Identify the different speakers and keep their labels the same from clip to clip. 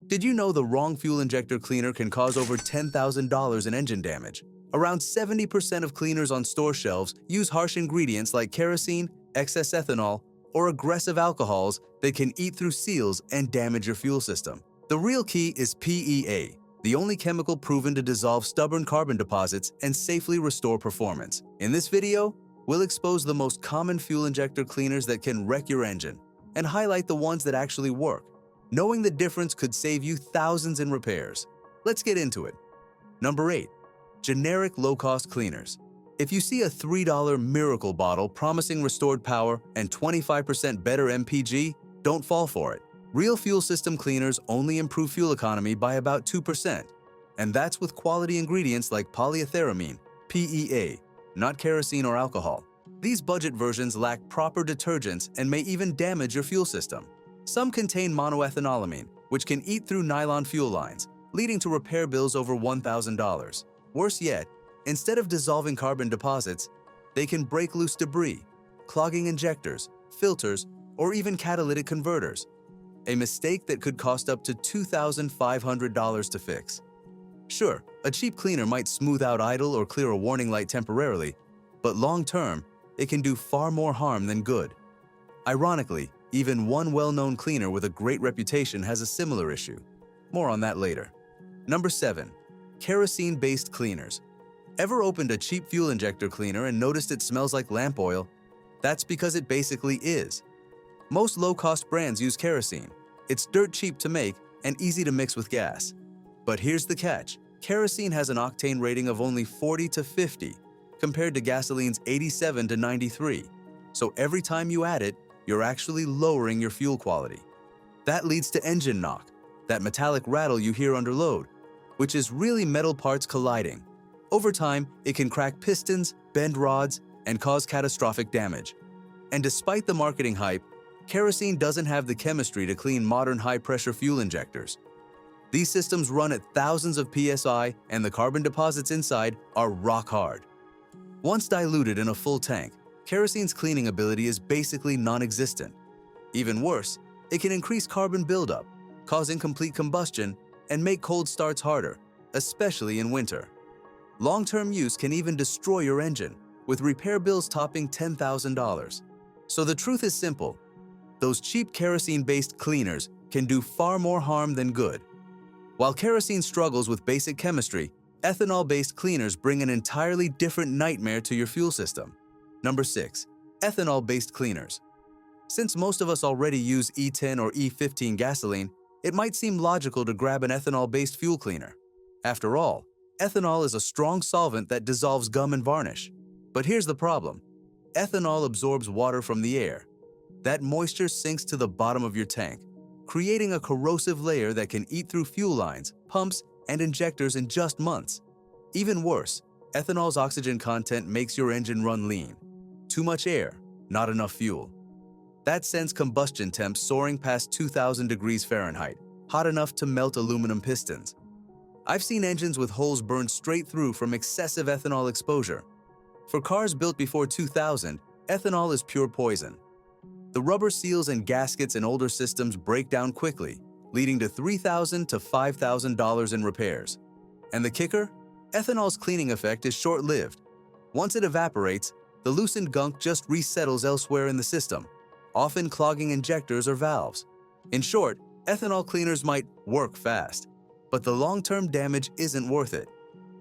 Speaker 1: Did you know the wrong fuel injector cleaner can cause over $10,000 in engine damage? Around 70% of cleaners on store shelves use harsh ingredients like kerosene, excess ethanol, or aggressive alcohols that can eat through seals and damage your fuel system. The real key is PEA, the only chemical proven to dissolve stubborn carbon deposits and safely restore performance. In this video, we'll expose the most common fuel injector cleaners that can wreck your engine and highlight the ones that actually work. Knowing the difference could save you thousands in repairs. Let's get into it. Number 8. Generic low-cost cleaners. If you see a $3 miracle bottle promising restored power and 25% better MPG, don't fall for it. Real fuel system cleaners only improve fuel economy by about 2%, and that's with quality ingredients like polyethyramine, PEA, not kerosene or alcohol. These budget versions lack proper detergents and may even damage your fuel system. Some contain monoethanolamine, which can eat through nylon fuel lines, leading to repair bills over $1,000. Worse yet, instead of dissolving carbon deposits, they can break loose debris, clogging injectors, filters, or even catalytic converters. A mistake that could cost up to $2,500 to fix. Sure, a cheap cleaner might smooth out idle or clear a warning light temporarily, but long-term, it can do far more harm than good. Ironically, even one well-known cleaner with a great reputation has a similar issue. More on that later. Number 7. Kerosene-based cleaners. Ever opened a cheap fuel injector cleaner and noticed it smells like lamp oil? That's because it basically is. Most low-cost brands use kerosene. It's dirt cheap to make and easy to mix with gas. But here's the catch. Kerosene has an octane rating of only 40 to 50, compared to gasoline's 87 to 93. So every time you add it, you're actually lowering your fuel quality. That leads to engine knock, that metallic rattle you hear under load, which is really metal parts colliding. Over time, it can crack pistons, bend rods, and cause catastrophic damage. And despite the marketing hype, kerosene doesn't have the chemistry to clean modern high-pressure fuel injectors. These systems run at thousands of PSI, and the carbon deposits inside are rock hard. Once diluted in a full tank, kerosene's cleaning ability is basically non-existent. Even worse, it can increase carbon buildup, cause incomplete combustion, and make cold starts harder, especially in winter. Long-term use can even destroy your engine, with repair bills topping $10,000. So the truth is simple. Those cheap kerosene-based cleaners can do far more harm than good. While kerosene struggles with basic chemistry, ethanol-based cleaners bring an entirely different nightmare to your fuel system. Number 6. Ethanol-based cleaners. Since most of us already use E10 or E15 gasoline, it might seem logical to grab an ethanol-based fuel cleaner. After all, ethanol is a strong solvent that dissolves gum and varnish. But here's the problem. Ethanol absorbs water from the air. That moisture sinks to the bottom of your tank, creating a corrosive layer that can eat through fuel lines, pumps, and injectors in just months. Even worse, ethanol's oxygen content makes your engine run lean. Too much air, not enough fuel. That sends combustion temps soaring past 2,000 degrees Fahrenheit, hot enough to melt aluminum pistons. I've seen engines with holes burned straight through from excessive ethanol exposure. For cars built before 2000, ethanol is pure poison. The rubber seals and gaskets in older systems break down quickly, leading to $3,000 to $5,000 in repairs. And the kicker? Ethanol's cleaning effect is short-lived. Once it evaporates, the loosened gunk just resettles elsewhere in the system, often clogging injectors or valves. In short, ethanol cleaners might work fast, but the long-term damage isn't worth it.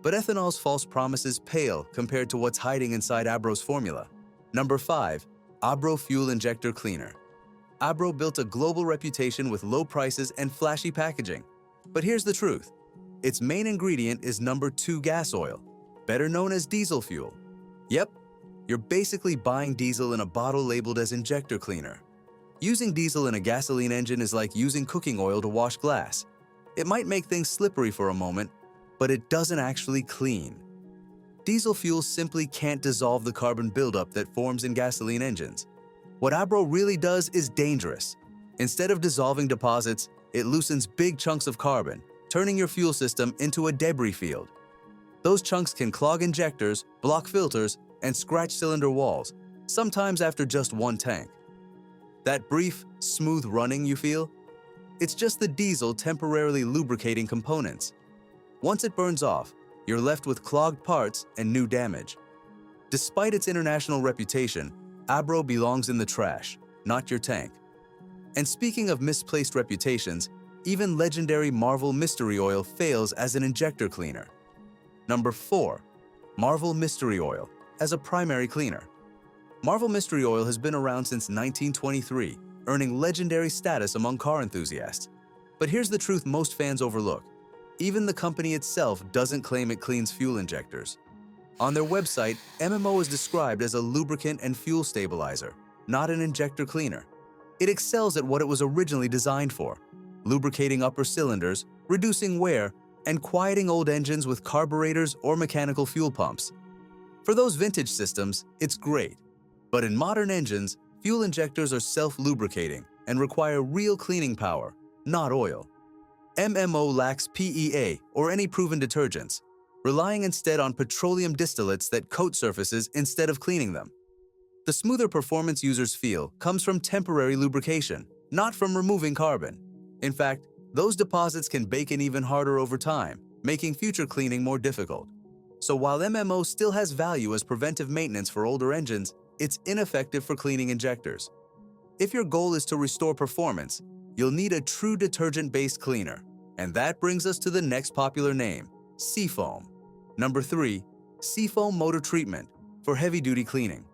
Speaker 1: But ethanol's false promises pale compared to what's hiding inside Abro's formula. Number 5. Abro Fuel Injector Cleaner. Abro built a global reputation with low prices and flashy packaging. But here's the truth. Its main ingredient is number 2 gas oil, better known as diesel fuel. Yep, you're basically buying diesel in a bottle labeled as injector cleaner. Using diesel in a gasoline engine is like using cooking oil to wash glass. It might make things slippery for a moment, but it doesn't actually clean. Diesel fuel simply can't dissolve the carbon buildup that forms in gasoline engines. What Abro really does is dangerous. Instead of dissolving deposits, it loosens big chunks of carbon, turning your fuel system into a debris field. Those chunks can clog injectors, block filters, and scratch cylinder walls, sometimes after just one tank. That brief, smooth running you feel? It's just the diesel temporarily lubricating components. Once it burns off, you're left with clogged parts and new damage. Despite its international reputation, Abro belongs in the trash, not your tank. And speaking of misplaced reputations, even legendary Marvel Mystery Oil fails as an injector cleaner. Number 4. Marvel Mystery Oil as a primary cleaner. Marvel Mystery Oil has been around since 1923, earning legendary status among car enthusiasts. But here's the truth most fans overlook. Even the company itself doesn't claim it cleans fuel injectors. On their website, MMO is described as a lubricant and fuel stabilizer, not an injector cleaner. It excels at what it was originally designed for: lubricating upper cylinders, reducing wear, and quieting old engines with carburetors or mechanical fuel pumps. For those vintage systems, it's great. But in modern engines, fuel injectors are self-lubricating and require real cleaning power, not oil. MMO lacks PEA or any proven detergents, relying instead on petroleum distillates that coat surfaces instead of cleaning them. The smoother performance users feel comes from temporary lubrication, not from removing carbon. In fact, those deposits can bake in even harder over time, making future cleaning more difficult. So while MMO still has value as preventive maintenance for older engines, it's ineffective for cleaning injectors. If your goal is to restore performance, you'll need a true detergent-based cleaner. And that brings us to the next popular name, Seafoam. Number 3, Seafoam Motor Treatment for heavy-duty cleaning.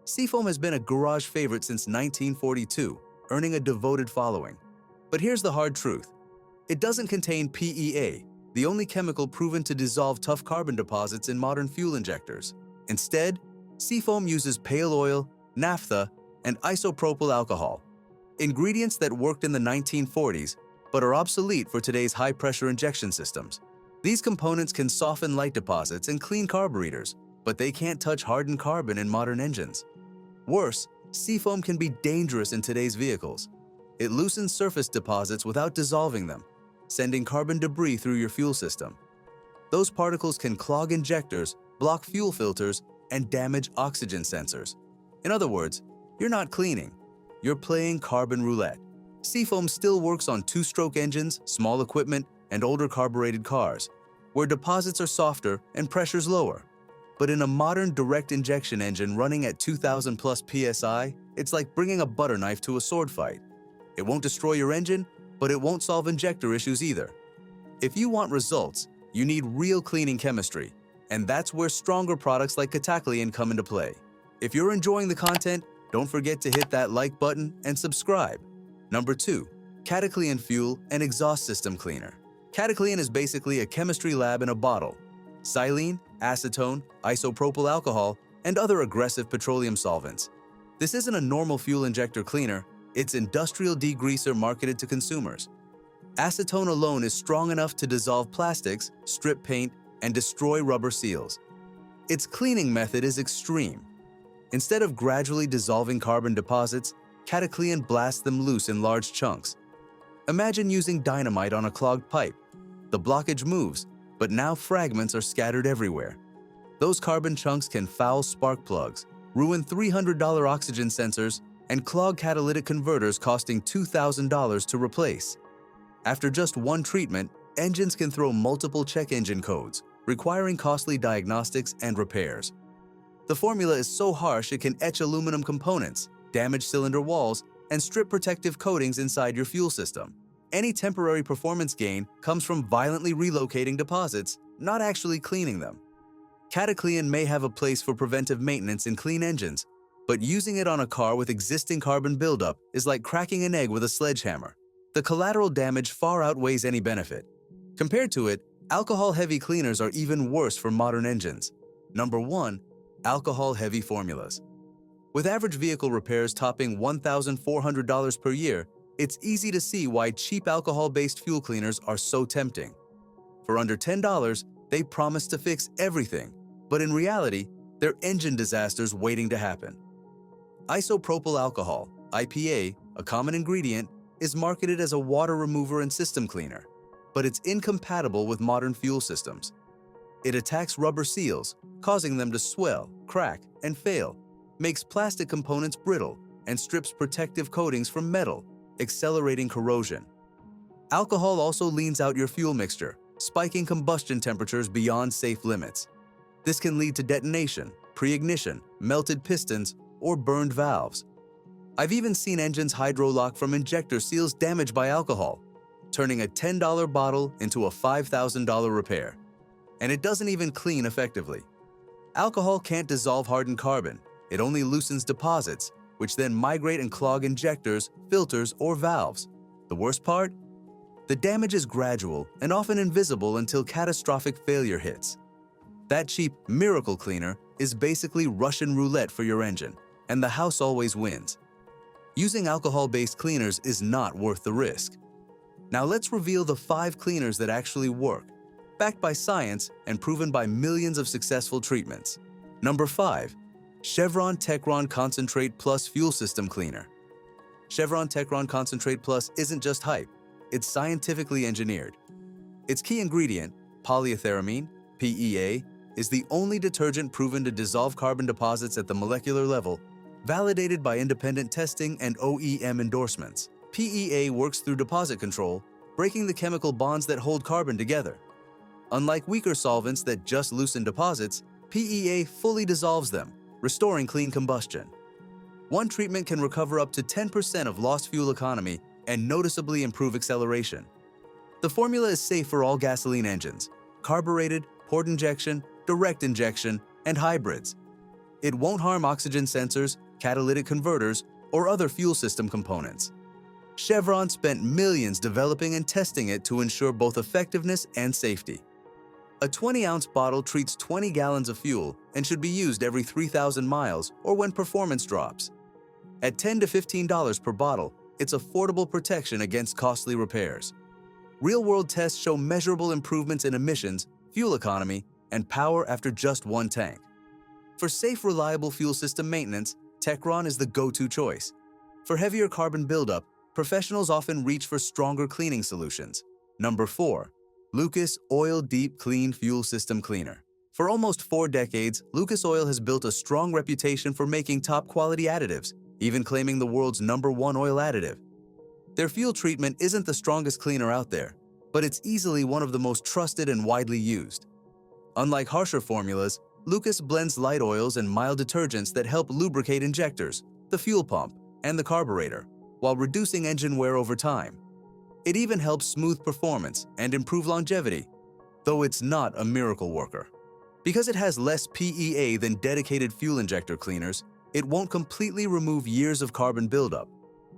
Speaker 1: Seafoam has been a garage favorite since 1942, earning a devoted following. But here's the hard truth. It doesn't contain PEA, the only chemical proven to dissolve tough carbon deposits in modern fuel injectors. Instead, Seafoam uses pale oil, naphtha, and isopropyl alcohol, ingredients that worked in the 1940s but are obsolete for today's high-pressure injection systems. These components can soften light deposits and clean carburetors, but they can't touch hardened carbon in modern engines. Worse, Seafoam can be dangerous in today's vehicles. It loosens surface deposits without dissolving them, sending carbon debris through your fuel system. Those particles can clog injectors, block fuel filters, and damage oxygen sensors. In other words, you're not cleaning, you're playing carbon roulette. Seafoam still works on two-stroke engines, small equipment, and older carbureted cars, where deposits are softer and pressures lower. But in a modern direct injection engine running at 2,000 plus PSI, it's like bringing a butter knife to a sword fight. It won't destroy your engine, but it won't solve injector issues either. If you want results, you need real cleaning chemistry, and that's where stronger products like Cataclean come into play. If you're enjoying the content, don't forget to hit that like button and subscribe. Number 2, Cataclean Fuel and Exhaust System Cleaner. Cataclean is basically a chemistry lab in a bottle. Xylene, acetone, isopropyl alcohol, and other aggressive petroleum solvents. This isn't a normal fuel injector cleaner, it's industrial degreaser marketed to consumers. Acetone alone is strong enough to dissolve plastics, strip paint, and destroy rubber seals. Its cleaning method is extreme. Instead of gradually dissolving carbon deposits, Cataclean blasts them loose in large chunks. Imagine using dynamite on a clogged pipe. The blockage moves, but now fragments are scattered everywhere. Those carbon chunks can foul spark plugs, ruin $300 oxygen sensors, and clog catalytic converters costing $2,000 to replace. After just one treatment, engines can throw multiple check engine codes, requiring costly diagnostics and repairs. The formula is so harsh it can etch aluminum components, damage cylinder walls, and strip protective coatings inside your fuel system. Any temporary performance gain comes from violently relocating deposits, not actually cleaning them. Cataclean may have a place for preventive maintenance in clean engines, but using it on a car with existing carbon buildup is like cracking an egg with a sledgehammer. The collateral damage far outweighs any benefit. Compared to it, alcohol-heavy cleaners are even worse for modern engines. Number 1, alcohol-heavy formulas. With average vehicle repairs topping $1,400 per year, it's easy to see why cheap alcohol-based fuel cleaners are so tempting. For under $10, they promise to fix everything, but in reality, they're engine disasters waiting to happen. Isopropyl alcohol, IPA, a common ingredient, is marketed as a water remover and system cleaner, but it's incompatible with modern fuel systems. It attacks rubber seals, causing them to swell, crack, and fail, makes plastic components brittle, and strips protective coatings from metal, accelerating corrosion. Alcohol also leans out your fuel mixture, spiking combustion temperatures beyond safe limits. This can lead to detonation, pre-ignition, melted pistons, or burned valves. I've even seen engines hydrolock from injector seals damaged by alcohol, turning a $10 bottle into a $5,000 repair. And it doesn't even clean effectively. Alcohol can't dissolve hardened carbon. It only loosens deposits, which then migrate and clog injectors, filters, or valves. The worst part? The damage is gradual and often invisible until catastrophic failure hits. That cheap miracle cleaner is basically Russian roulette for your engine, and the house always wins. Using alcohol-based cleaners is not worth the risk. Now let's reveal the 5 cleaners that actually work, backed by science and proven by millions of successful treatments. Number 5. Chevron Techron Concentrate Plus Fuel System Cleaner. Chevron Techron Concentrate Plus isn't just hype, it's scientifically engineered. Its key ingredient, polyethyramine, PEA, is the only detergent proven to dissolve carbon deposits at the molecular level, validated by independent testing and OEM endorsements. PEA works through deposit control, breaking the chemical bonds that hold carbon together. Unlike weaker solvents that just loosen deposits, PEA fully dissolves them, restoring clean combustion. One treatment can recover up to 10% of lost fuel economy and noticeably improve acceleration. The formula is safe for all gasoline engines, carbureted, port injection, direct injection, and hybrids. It won't harm oxygen sensors, catalytic converters, or other fuel system components. Chevron spent millions developing and testing it to ensure both effectiveness and safety. A 20-ounce bottle treats 20 gallons of fuel and should be used every 3,000 miles or when performance drops. At $10 to $15 per bottle, it's affordable protection against costly repairs. Real-world tests show measurable improvements in emissions, fuel economy, and power after just one tank. For safe, reliable fuel system maintenance, Techron is the go-to choice. For heavier carbon buildup, professionals often reach for stronger cleaning solutions. Number 4. Lucas Oil Deep Clean Fuel System Cleaner. For almost 4 decades, Lucas Oil has built a strong reputation for making top-quality additives, even claiming the world's #1 oil additive. Their fuel treatment isn't the strongest cleaner out there, but it's easily one of the most trusted and widely used. Unlike harsher formulas, Lucas blends light oils and mild detergents that help lubricate injectors, the fuel pump, and the carburetor, while reducing engine wear over time. It even helps smooth performance and improve longevity, though it's not a miracle worker. Because it has less PEA than dedicated fuel injector cleaners, it won't completely remove years of carbon buildup.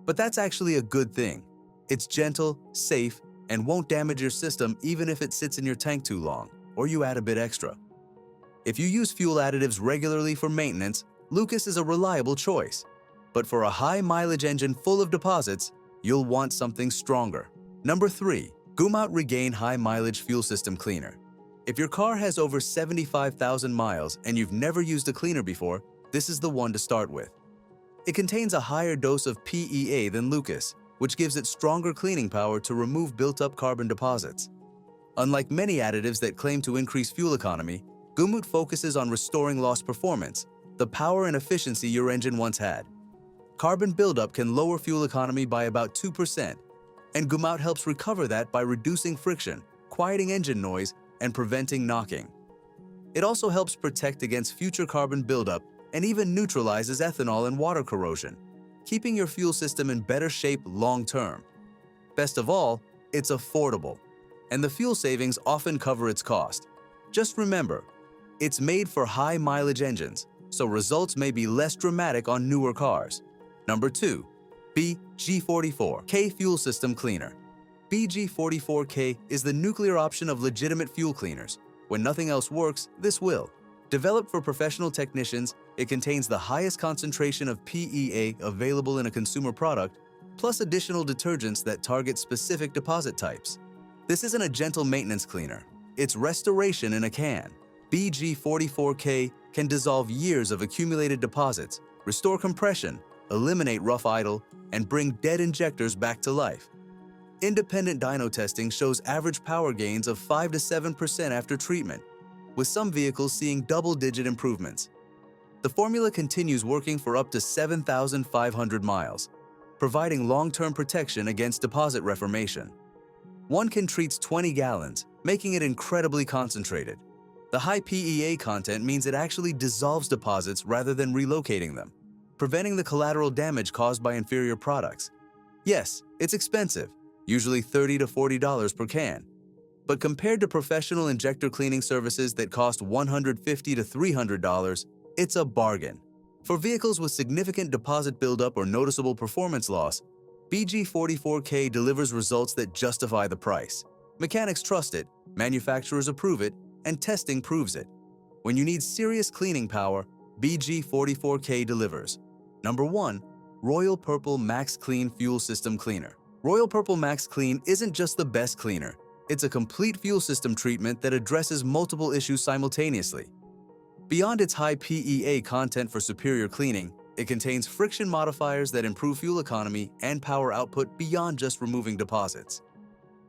Speaker 1: But that's actually a good thing. It's gentle, safe, and won't damage your system even if it sits in your tank too long, or you add a bit extra. If you use fuel additives regularly for maintenance, Lucas is a reliable choice. But for a high-mileage engine full of deposits, you'll want something stronger. Number 3. Gumout Regane High Mileage Fuel System Cleaner. If your car has over 75,000 miles and you've never used a cleaner before, this is the one to start with. It contains a higher dose of PEA than Lucas, which gives it stronger cleaning power to remove built-up carbon deposits. Unlike many additives that claim to increase fuel economy, Gumout focuses on restoring lost performance, the power and efficiency your engine once had. Carbon buildup can lower fuel economy by about 2%, and Gumout helps recover that by reducing friction, quieting engine noise, and preventing knocking. It also helps protect against future carbon buildup and even neutralizes ethanol and water corrosion, keeping your fuel system in better shape long-term. Best of all, it's affordable, and the fuel savings often cover its cost. Just remember, it's made for high-mileage engines, so results may be less dramatic on newer cars. Number 2. BG44K Fuel System Cleaner. BG44K is the nuclear option of legitimate fuel cleaners. When nothing else works, this will. Developed for professional technicians, it contains the highest concentration of PEA available in a consumer product, plus additional detergents that target specific deposit types. This isn't a gentle maintenance cleaner. It's restoration in a can. BG44K can dissolve years of accumulated deposits, restore compression, eliminate rough idle, and bring dead injectors back to life. Independent dyno testing shows average power gains of 5 to 7% after treatment, with some vehicles seeing double-digit improvements. The formula continues working for up to 7,500 miles, providing long-term protection against deposit reformation. One can treat 20 gallons, making it incredibly concentrated. The high PEA content means it actually dissolves deposits rather than relocating them, preventing the collateral damage caused by inferior products. Yes, it's expensive, usually $30 to $40 per can. But compared to professional injector cleaning services that cost $150 to $300, it's a bargain. For vehicles with significant deposit buildup or noticeable performance loss, BG44K delivers results that justify the price. Mechanics trust it, manufacturers approve it, and testing proves it. When you need serious cleaning power, BG44K delivers. Number 1. Royal Purple Max Clean Fuel System Cleaner. Royal Purple Max Clean isn't just the best cleaner. It's a complete fuel system treatment that addresses multiple issues simultaneously. Beyond its high PEA content for superior cleaning, it contains friction modifiers that improve fuel economy and power output beyond just removing deposits.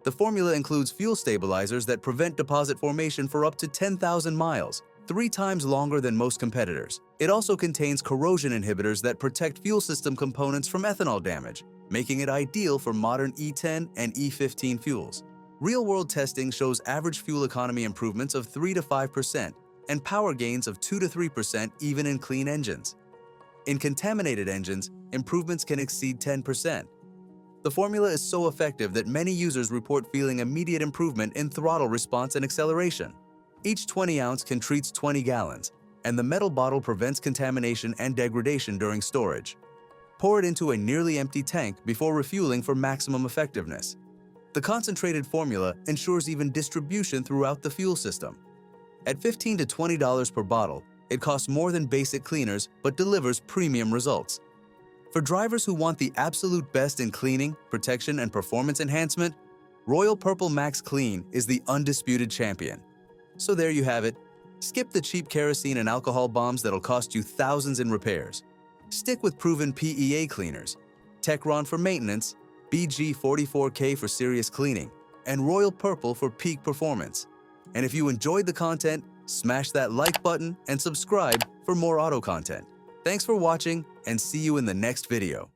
Speaker 1: The formula includes fuel stabilizers that prevent deposit formation for up to 10,000 miles, 3 times longer than most competitors. It also contains corrosion inhibitors that protect fuel system components from ethanol damage, making it ideal for modern E10 and E15 fuels. Real-world testing shows average fuel economy improvements of 3 to 5% and power gains of 2 to 3% even in clean engines. In contaminated engines, improvements can exceed 10%. The formula is so effective that many users report feeling immediate improvement in throttle response and acceleration. Each 20-ounce can treat 20 gallons, and the metal bottle prevents contamination and degradation during storage. Pour it into a nearly empty tank before refueling for maximum effectiveness. The concentrated formula ensures even distribution throughout the fuel system. At $15 to $20 per bottle, it costs more than basic cleaners but delivers premium results. For drivers who want the absolute best in cleaning, protection, and performance enhancement, Royal Purple Max Clean is the undisputed champion. So there you have it. Skip the cheap kerosene and alcohol bombs that'll cost you thousands in repairs. Stick with proven PEA cleaners, Techron for maintenance, BG44K for serious cleaning, and Royal Purple for peak performance. And if you enjoyed the content, smash that like button and subscribe for more auto content. Thanks for watching, and see you in the next video.